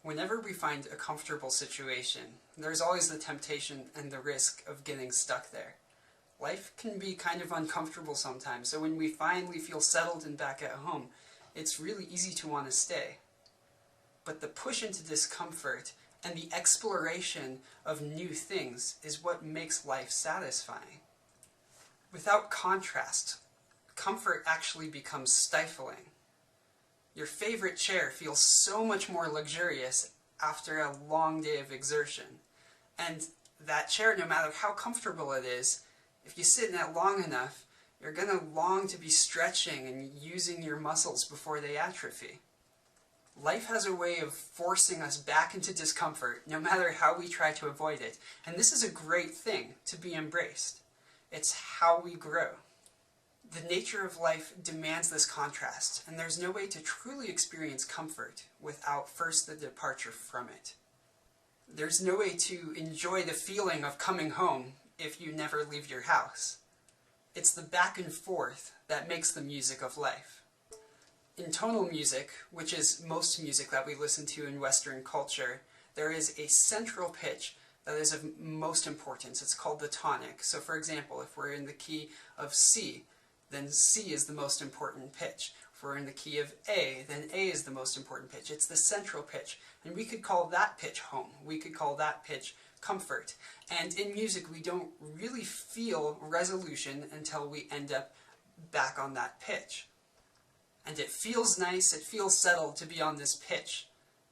Whenever we find a comfortable situation, there's always the temptation and the risk of getting stuck there. Life can be kind of uncomfortable sometimes, so when we finally feel settled and back at home, it's really easy to want to stay. But the push into discomfort and the exploration of new things is what makes life satisfying. Without contrast, comfort actually becomes stifling. Your favorite chair feels so much more luxurious after a long day of exertion. And that chair, no matter how comfortable it is, if you sit in it long enough, you're going to long to be stretching and using your muscles before they atrophy. Life has a way of forcing us back into discomfort, no matter how we try to avoid it. And this is a great thing to be embraced. It's how we grow. The nature of life demands this contrast, and there's no way to truly experience comfort without first the departure from it. There's no way to enjoy the feeling of coming home if you never leave your house. It's the back and forth that makes the music of life. In tonal music, which is most music that we listen to in Western culture, there is a central pitch that is of most importance. It's called the tonic. So for example, if we're in the key of C, then C is the most important pitch. If we're in the key of A, then A is the most important pitch. It's the central pitch. And we could call that pitch home. We could call that pitch comfort. And in music, we don't really feel resolution until we end up back on that pitch. And it feels nice, it feels settled to be on this pitch.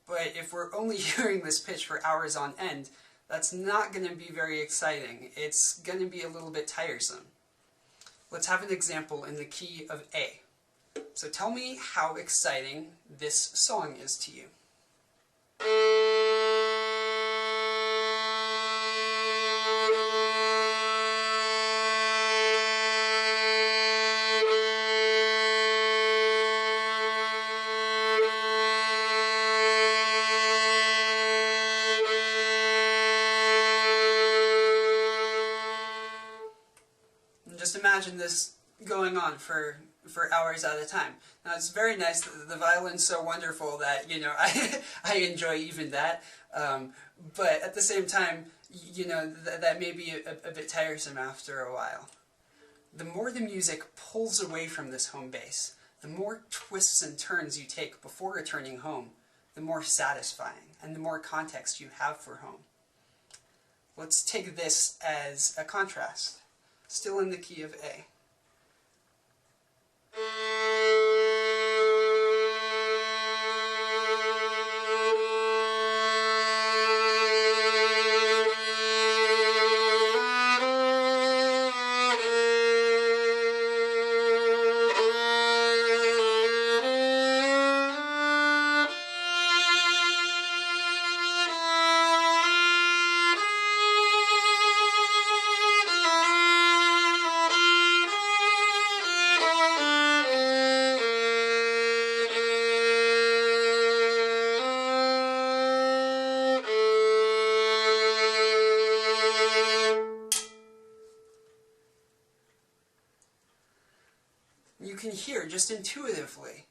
But if we're only hearing this pitch for hours on end, that's not going to be very exciting. It's going to be a little bit tiresome. Let's have an example in the key of A. So tell me how exciting this song is to you. Just imagine this going on for hours at a time. Now it's very nice, the violin's so wonderful that, you know, I enjoy even that, but at the same time, you know, that may be a bit tiresome after a while. The more the music pulls away from this home base, the more twists and turns you take before returning home, the more satisfying and the more context you have for home. Let's take this as a contrast. Still in the key of A. You can hear just intuitively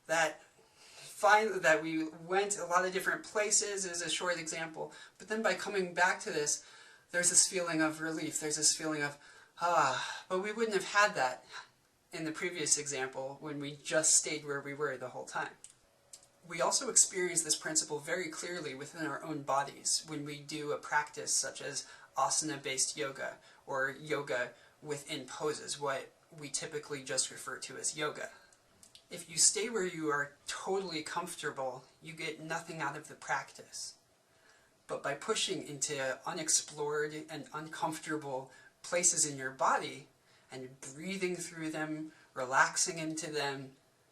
that we went a lot of different places as a short example, but then by coming back to this, there's this feeling of relief, there's this feeling of, but we wouldn't have had that in the previous example when we just stayed where we were the whole time. We also experience this principle very clearly within our own bodies when we do a practice such as asana-based yoga or yoga within poses, what we typically just refer to as yoga. If you stay where you are totally comfortable, you get nothing out of the practice. But by pushing into unexplored and uncomfortable places in your body and breathing through them, relaxing into them,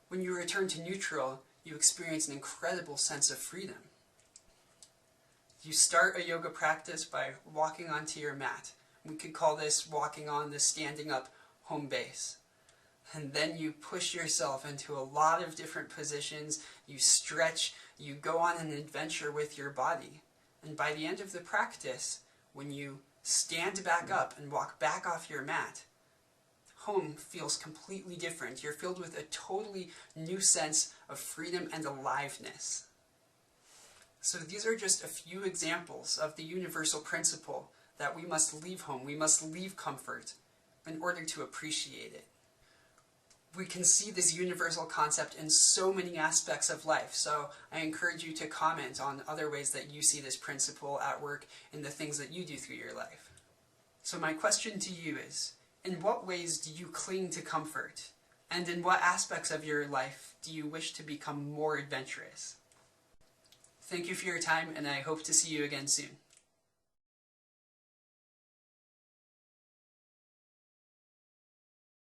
when you return to neutral, you experience an incredible sense of freedom. You start a yoga practice by walking onto your mat. We could call this walking on the standing up home base. And then you push yourself into a lot of different positions, you stretch, you go on an adventure with your body. And by the end of the practice, when you stand back up and walk back off your mat, home feels completely different. You're filled with a totally new sense of freedom and aliveness. So these are just a few examples of the universal principle that we must leave home, we must leave comfort in order to appreciate it. We can see this universal concept in so many aspects of life, so I encourage you to comment on other ways that you see this principle at work in the things that you do through your life. So my question to you is, in what ways do you cling to comfort? And in what aspects of your life do you wish to become more adventurous? Thank you for your time, and I hope to see you again soon.